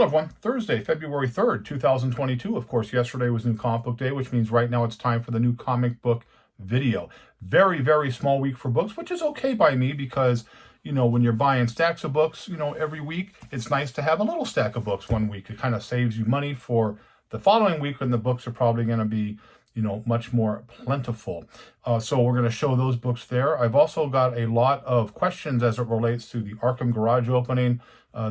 Hello everyone, Thursday, February 3rd, 2022. Of course, yesterday was New Comic Book Day, which means right now it's time for the new comic book video. Very, very small week for books, which is okay by me because, when you're buying stacks of books, every week, it's nice to have a little stack of books one week. It kind of saves you money for the following week when the books are probably going to be much more plentiful. So we're going to show those books there. I've also got a lot of questions as it relates to the Arkham Garage opening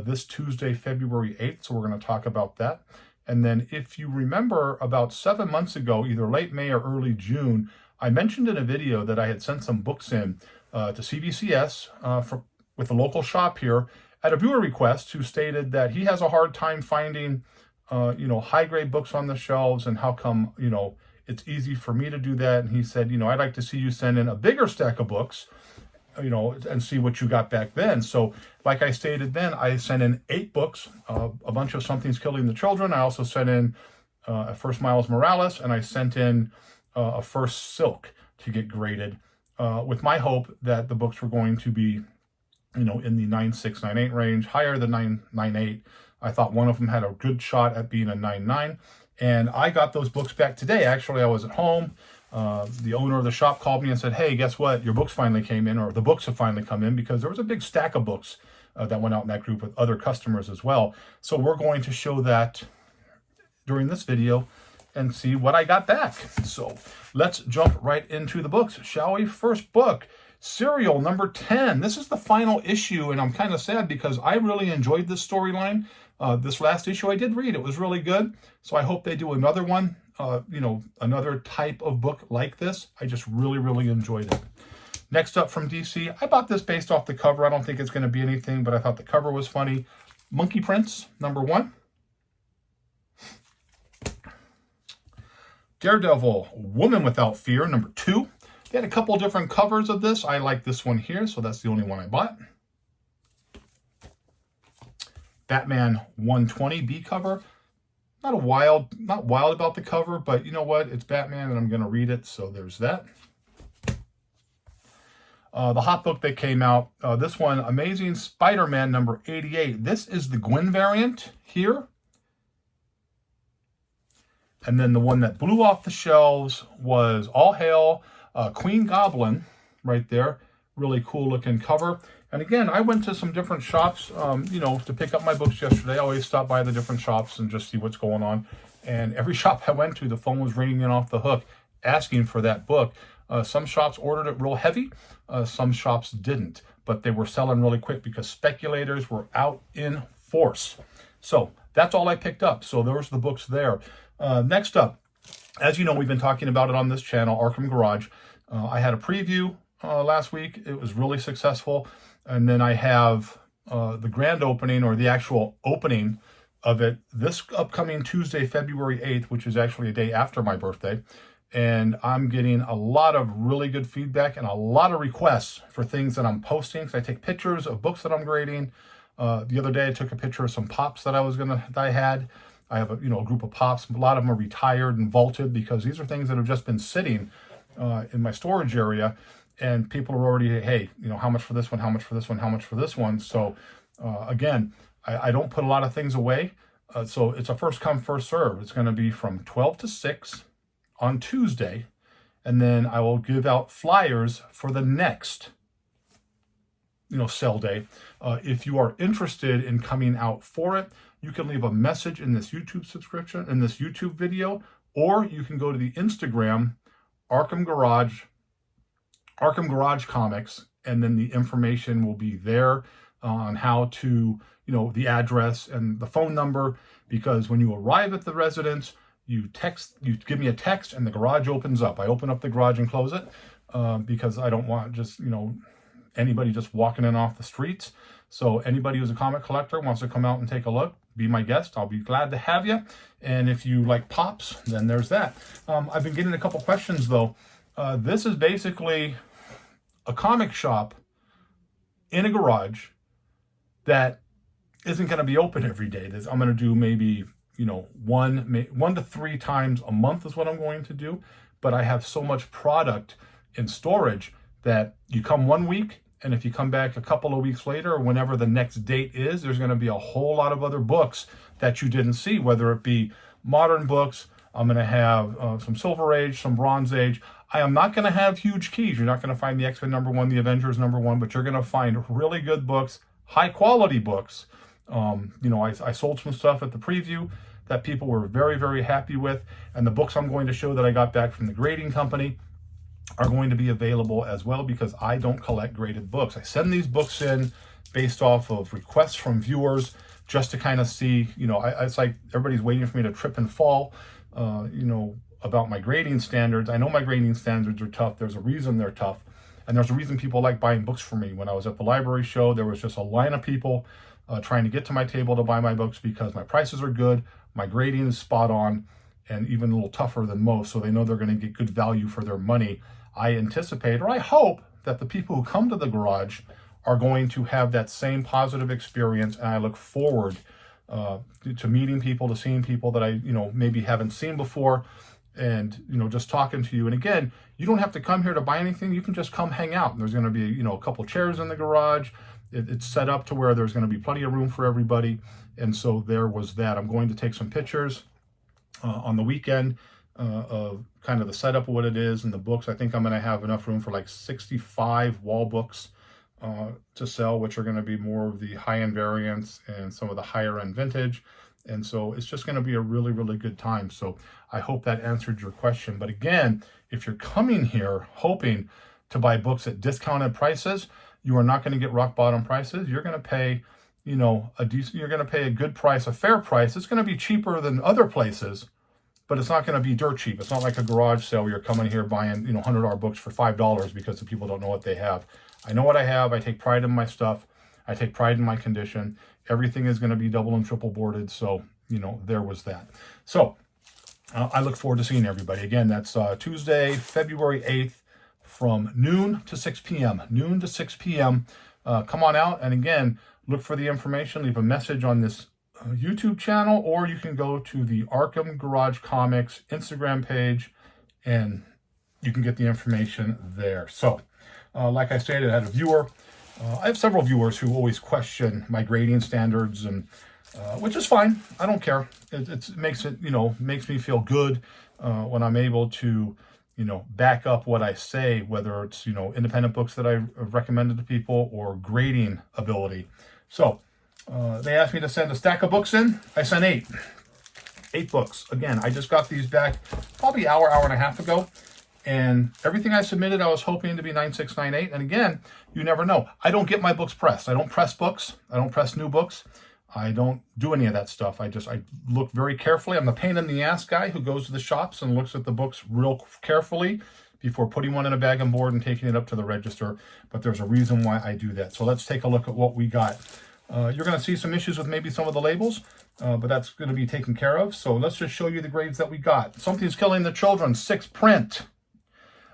this Tuesday, February 8th. So we're going to talk about that. And then if you remember about 7 months ago, either late May or early June, I mentioned in a video that I had sent some books in to CBCS with a local shop here at a viewer request who stated that he has a hard time finding high-grade books on the shelves, and how come, it's easy for me to do that. And he said, I'd like to see you send in a bigger stack of books, and see what you got back then. So like I stated then, I sent in 8 books, a bunch of Something's Killing the Children. I also sent in a First Miles Morales, and I sent in a First Silk to get graded, with my hope that the books were going to be, in the 9.6, 9.8 range, higher than 9.8. I thought one of them had a good shot at being a 9.9. And I got those books back today. Actually, I was at home. The owner of the shop called me and said, hey, guess what? Your books finally came in, or the books have finally come in, because there was a big stack of books that went out in that group with other customers as well. So we're going to show that during this video and see what I got back. So let's jump right into the books, shall we? First book, Serial number 10. This is the final issue, and I'm kind of sad because I really enjoyed this storyline. This last issue I did read. It was really good. So I hope they do another one, another type of book like this. I just really, really enjoyed it. Next up from DC, I bought this based off the cover. I don't think it's going to be anything, but I thought the cover was funny. Monkey Prince, number 1. Daredevil, Woman Without Fear, number 2. They had a couple different covers of this. I like this one here, so that's the only one I bought. Batman 120 B cover. Not wild about the cover, but you know what? It's Batman and I'm going to read it, so there's that. The hot book that came out, this one, Amazing Spider-Man number 88. This is the Gwen variant here. And then the one that blew off the shelves was All Hail Queen Goblin right there. Really cool looking cover. And again, I went to some different shops, to pick up my books yesterday. I always stop by the different shops and just see what's going on. And every shop I went to, the phone was ringing in off the hook asking for that book. Some shops ordered it real heavy. Some shops didn't. But they were selling really quick because speculators were out in force. So that's all I picked up. So there's the books there. Next up, as you know, we've been talking about it on this channel, Arkham Garage. I had a preview last week. It was really successful. And then I have the grand opening, or the actual opening of it, this upcoming Tuesday, February 8th, which is actually a day after my birthday. And I'm getting a lot of really good feedback and a lot of requests for things that I'm posting. So I take pictures of books that I'm grading. The other day I took a picture of some pops that I had. I have a group of pops. A lot of them are retired and vaulted because these are things that have just been sitting in my storage area. And people are already, hey, how much for this one? How much for this one? How much for this one? So again, I don't put a lot of things away. So it's a first come, first serve. It's going to be from 12 to 6 on Tuesday. And then I will give out flyers for the next, sale day. If you are interested in coming out for it, you can leave a message in this YouTube subscription, in this YouTube video, or you can go to the Instagram, Arkham Garage Comics, and then the information will be there on how to, the address and the phone number, because when you arrive at the residence, you give me a text and the garage opens up. I open up the garage and close it because I don't want just, anybody just walking in off the streets. So anybody who's a comic collector wants to come out and take a look, be my guest. I'll be glad to have you. And if you like pops, then there's that. I've been getting a couple questions though. This is basically a comic shop in a garage that isn't going to be open every day. I'm going to do maybe, 1 to 3 times a month is what I'm going to do. But I have so much product in storage that you come one week And if you come back a couple of weeks later, or whenever the next date is, there's going to be a whole lot of other books that you didn't see, whether it be modern books. I'm going to have some Silver Age, some Bronze Age. I am not going to have huge keys. You're not going to find the X-Men #1, the Avengers #1, but you're going to find really good books, high quality books. I sold some stuff at the preview that people were very, very happy with. And the books I'm going to show that I got back from the grading company are going to be available as well, because I don't collect graded books. I send these books in based off of requests from viewers just to kind of see, it's like everybody's waiting for me to trip and fall, about my grading standards. I know my grading standards are tough. There's a reason they're tough. And there's a reason people like buying books from me. When I was at the library show, there was just a line of people trying to get to my table to buy my books because my prices are good, my grading is spot on, and even a little tougher than most, so they know they're going to get good value for their money. I anticipate, or I hope, that the people who come to the garage are going to have that same positive experience, and I look forward to meeting people, to seeing people that I, maybe haven't seen before, and, just talking to you. And again, you don't have to come here to buy anything. You can just come hang out. And there's going to be, a couple chairs in the garage. It's set up to where there's going to be plenty of room for everybody. And so there was that. I'm going to take some pictures on the weekend of kind of the setup of what it is and the books. I think I'm going to have enough room for like 65 wall books to sell, which are going to be more of the high-end variants and some of the higher-end vintage. And so it's just going to be a really, really good time. So I hope that answered your question. But again, if you're coming here hoping to buy books at discounted prices, you are not going to get rock bottom prices. You're going to pay, you're going to pay a good price, a fair price. It's going to be cheaper than other places, but it's not going to be dirt cheap. It's not like a garage sale where you're coming here buying, $100 books for $5 because the people don't know what they have. I know what I have. I take pride in my stuff. I take pride in my condition. Everything is going to be double and triple boarded. So, there was that. So I look forward to seeing everybody. Again, that's Tuesday, February 8th from noon to 6 p.m. Noon to 6 p.m. Come on out. And again, look for the information. Leave a message on this YouTube channel, or you can go to the Arkham Garage Comics Instagram page and you can get the information there. So, like I stated, I had a viewer. I have several viewers who always question my grading standards, and which is fine. I don't care. It makes me feel good when I'm able to, back up what I say, whether it's, independent books that I've recommended to people or grading ability. So they asked me to send a stack of books in. I sent 8 books. Again, I just got these back probably hour and a half ago. And everything I submitted, I was hoping to be 9698. And again, you never know. I don't get my books pressed. I don't press books. I don't press new books. I don't do any of that stuff. I look very carefully. I'm the pain in the ass guy who goes to the shops and looks at the books real carefully before putting one in a bag and board and taking it up to the register. But there's a reason why I do that. So let's take a look at what we got. You're going to see some issues with maybe some of the labels, but that's going to be taken care of. So let's just show you the grades that we got. Something's Killing the Children, 6 print.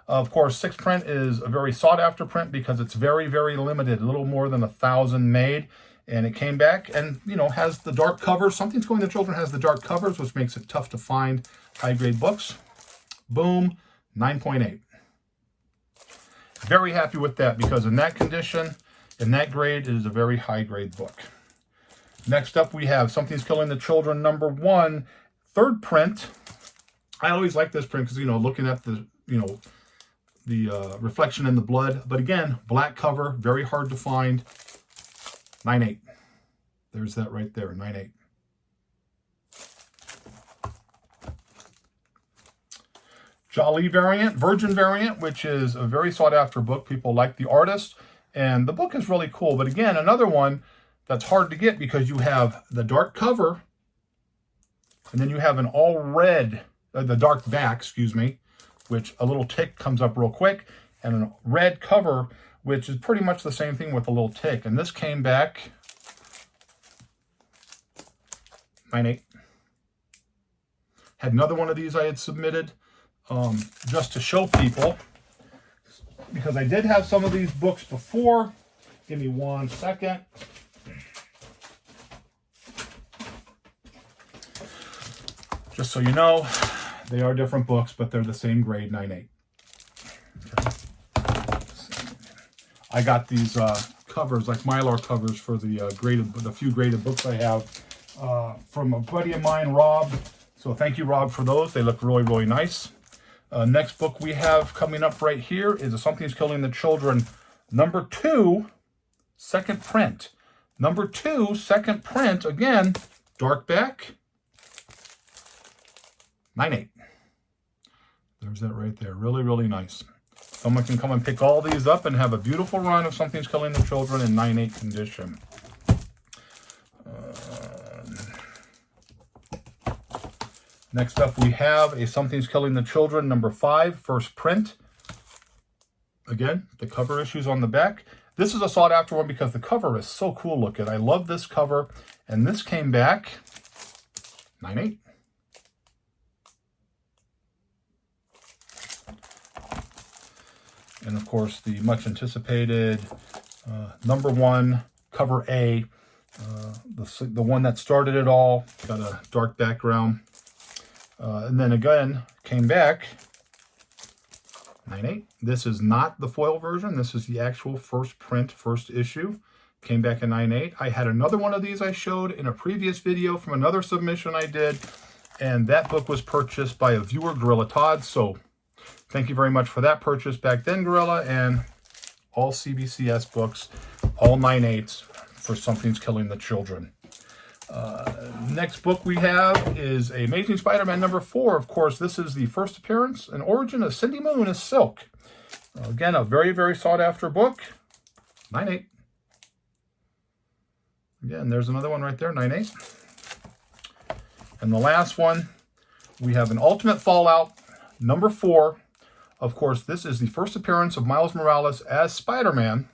Of course, 6 print is a very sought after print because it's very, very limited, a little more than 1,000 made. And it came back and, has the dark covers. Something's Killing the Children has the dark covers, which makes it tough to find high grade books. Boom, 9.8. Very happy with that because in that condition, in that grade, it is a very high grade book. Next up, we have Something's Killing the Children #1, 3rd print. I always like this print because, looking at the, the reflection in the blood. But again, black cover, very hard to find. 9.8. There's that right there, 9.8. Jolly variant, Virgin variant, which is a very sought after book. People like the artist, and the book is really cool. But again, another one that's hard to get because you have the dark cover, and then you have an all red, the dark back, which a little tick comes up real quick, and a red cover, which is pretty much the same thing with a little tick. And this came back 9.8. Had another one of these I had submitted just to show people, because I did have some of these books before. Give me 1 second. Just so you know, they are different books, but they're the same grade, 9.8. I got these covers, like Mylar covers for the few graded books I have from a buddy of mine, Rob. So thank you, Rob, for those. They look really, really nice. Next book we have coming up right here is Something's Killing the Children, number 2, second print. Number 2, second print, again, dark back, 9/8. There's that right there. Really, really nice. Someone can come and pick all these up and have a beautiful run of Something's Killing the Children in 9/8 condition. Next up, we have a Something's Killing the Children, number 5, first print. Again, the cover issues on the back. This is a sought-after one because the cover is so cool looking. I love this cover, and this came back 9/8. And of course, the much anticipated number 1, cover A, the one that started it all. Got a dark background. And then again, came back 9/8. This is not the foil version. This is the actual first print, first issue. Came back in 9/8. I had another one of these I showed in a previous video from another submission I did. And that book was purchased by a viewer, Gorilla Todd. So thank you very much for that purchase back then, Gorilla. And all CBCS books, all 9/8 for Something's Killing the Children. Next book we have is Amazing Spider-Man number 4. Of course, this is the first appearance and origin of Cindy Moon as Silk. Again, a very, very sought-after book. 9/8. Again, there's another one right there, 9/8. And the last one, we have an Ultimate Fallout number 4. Of course, this is the first appearance of Miles Morales as Spider-Man.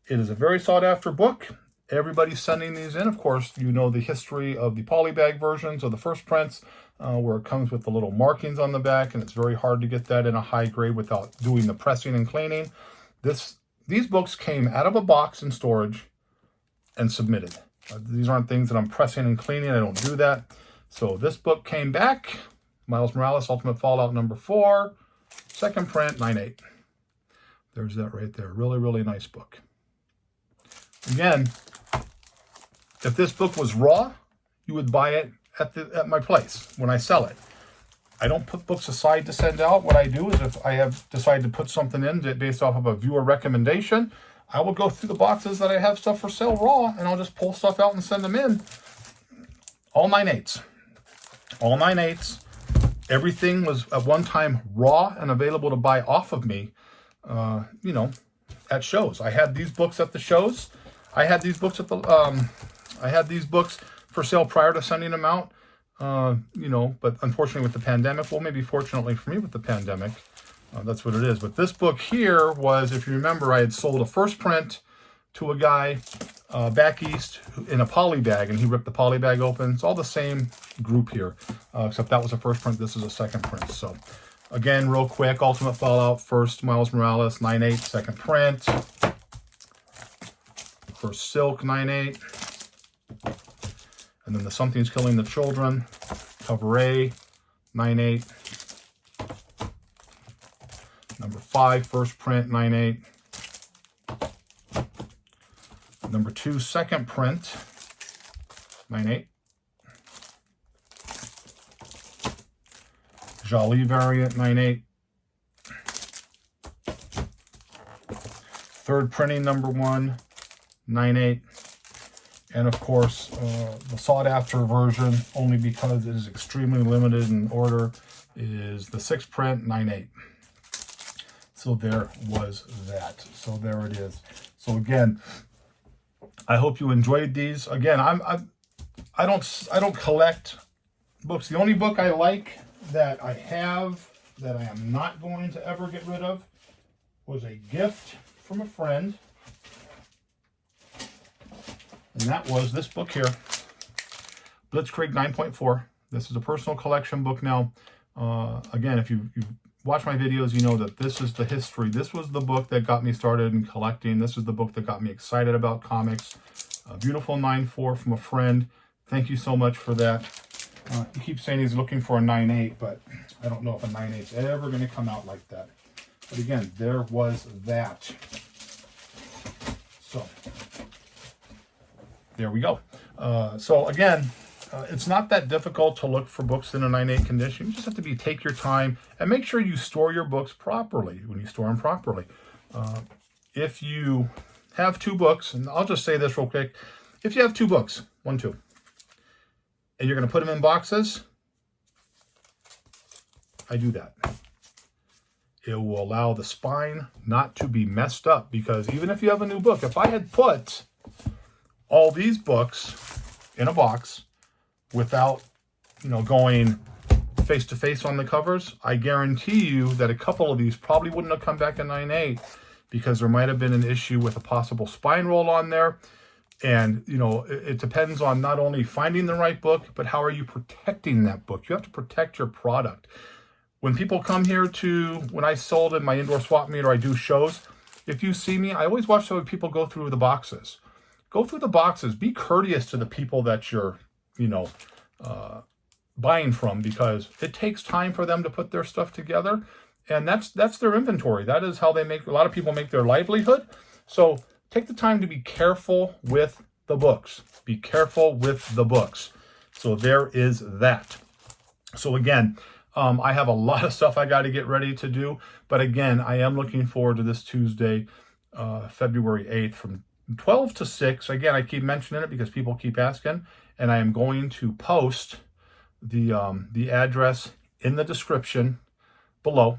It is a very sought-after book. Everybody's sending these in. Of course, you know the history of the polybag versions of the first prints, where it comes with the little markings on the back, and it's very hard to get that in a high grade without doing the pressing and cleaning. These books came out of a box in storage and submitted. These aren't things that I'm pressing and cleaning. I don't do that. So this book came back, Miles Morales, Ultimate Fallout number 4, second print, 9/8. There's that right there. Really, really nice book. Again, if this book was raw, you would buy it at my place when I sell it. I don't put books aside to send out. What I do is if I have decided to put something in based off of a viewer recommendation, I will go through the boxes that I have stuff for sale raw, and I'll just pull stuff out and send them in. All 9/8. All 9/8. Everything was at one time raw and available to buy off of me, at shows. I had these books at the shows. I had these books I had these books for sale prior to sending them out, but unfortunately with the pandemic, well, maybe fortunately for me with the pandemic, that's what it is. But this book here was, if you remember, I had sold a first print to a guy back east in a poly bag, and he ripped the poly bag open. It's all the same group here, except that was a first print. This is a second print. So again, real quick, Ultimate Fallout, first Miles Morales, 9/8, second print. For Silk, 9/8. And then the Something's Killing the Children, cover A, 9/8. Number 5, first print, 9/8. Number 2, second print, 9/8. Jolie variant, 9/8. Third printing, number 1, 9/8. And of course, the sought-after version, only because it is extremely limited in order, is the 6th print, 9/8. So there was that. So there it is. So again, I hope you enjoyed these. Again, I don't collect books. The only book I like that I have that I am not going to ever get rid of was a gift from a friend. And that was this book here, Blitzkrieg 9.4. This is a personal collection book now. Again, if you watch my videos, you know that this is the history. This was the book that got me started in collecting. This is the book that got me excited about comics. A beautiful 9.4 from a friend. Thank you so much for that. He keeps saying he's looking for a 9.8, but I don't know if a 9.8 is ever going to come out like that. But again, there was that. there we go. So again, it's not that difficult to look for books in a 9.8 condition. You just have to take your time and make sure you store your books properly when you store them properly. If you have 2 books, and I'll just say this real quick. If you have 2 books, 1, 2, and you're going to put them in boxes, I do that. It will allow the spine not to be messed up, because even if you have a new book, if I had put all these books in a box without, going face to face on the covers, I guarantee you that a couple of these probably wouldn't have come back in 9.8, because there might have been an issue with a possible spine roll on there. And, it depends on not only finding the right book, but how are you protecting that book? You have to protect your product. When people come here when I sold in my indoor swap meet or I do shows, if you see me, I always watch how people go through the boxes. Go through the boxes. Be courteous to the people that you're, buying from, because it takes time for them to put their stuff together. And that's their inventory. That is how a lot of people make their livelihood. So take the time to be careful with the books. Be careful with the books. So there is that. So again, I have a lot of stuff I got to get ready to do. But again, I am looking forward to this Tuesday, February 8th from 12 to 6. Again, I keep mentioning it because people keep asking. And I am going to post the address in the description below.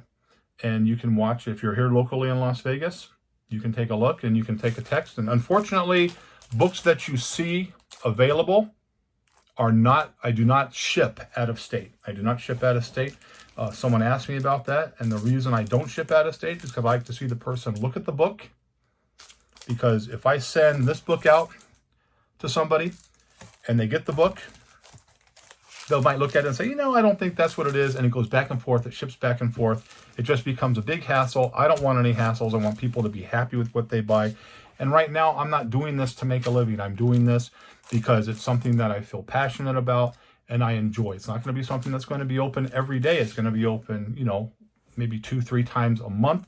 And you can watch. If you're here locally in Las Vegas, you can take a look and you can take a text. And unfortunately, books that you see available I do not ship out of state. I do not ship out of state. Someone asked me about that. And the reason I don't ship out of state is because I like to see the person look at the book. Because if I send this book out to somebody and they get the book, they might look at it and say, I don't think that's what it is. And it goes back and forth. It ships back and forth. It just becomes a big hassle. I don't want any hassles. I want people to be happy with what they buy. And right now, I'm not doing this to make a living. I'm doing this because it's something that I feel passionate about and I enjoy. It's not going to be something that's going to be open every day. It's going to be open, maybe 2-3 times a month,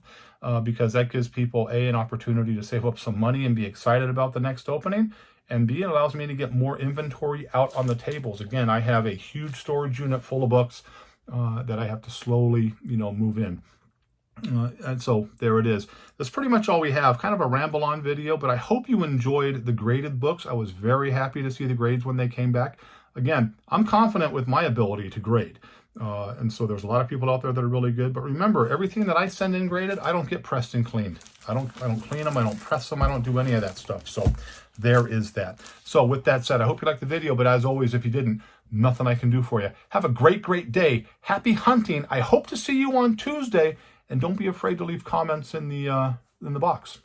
because that gives people, A, an opportunity to save up some money and be excited about the next opening. And B, it allows me to get more inventory out on the tables. Again, I have a huge storage unit full of books that I have to slowly, move in. And so there it is. That's pretty much all we have. Kind of a ramble on video, but I hope you enjoyed the graded books. I was very happy to see the grades when they came back. Again, I'm confident with my ability to grade. And so there's a lot of people out there that are really good. But remember, everything that I send in graded, I don't get pressed and cleaned. I don't clean them. I don't press them. I don't do any of that stuff. So there is that. So with that said, I hope you liked the video. But as always, if you didn't, nothing I can do for you. Have a great, great day. Happy hunting. I hope to see you on Tuesday. And don't be afraid to leave comments in the box.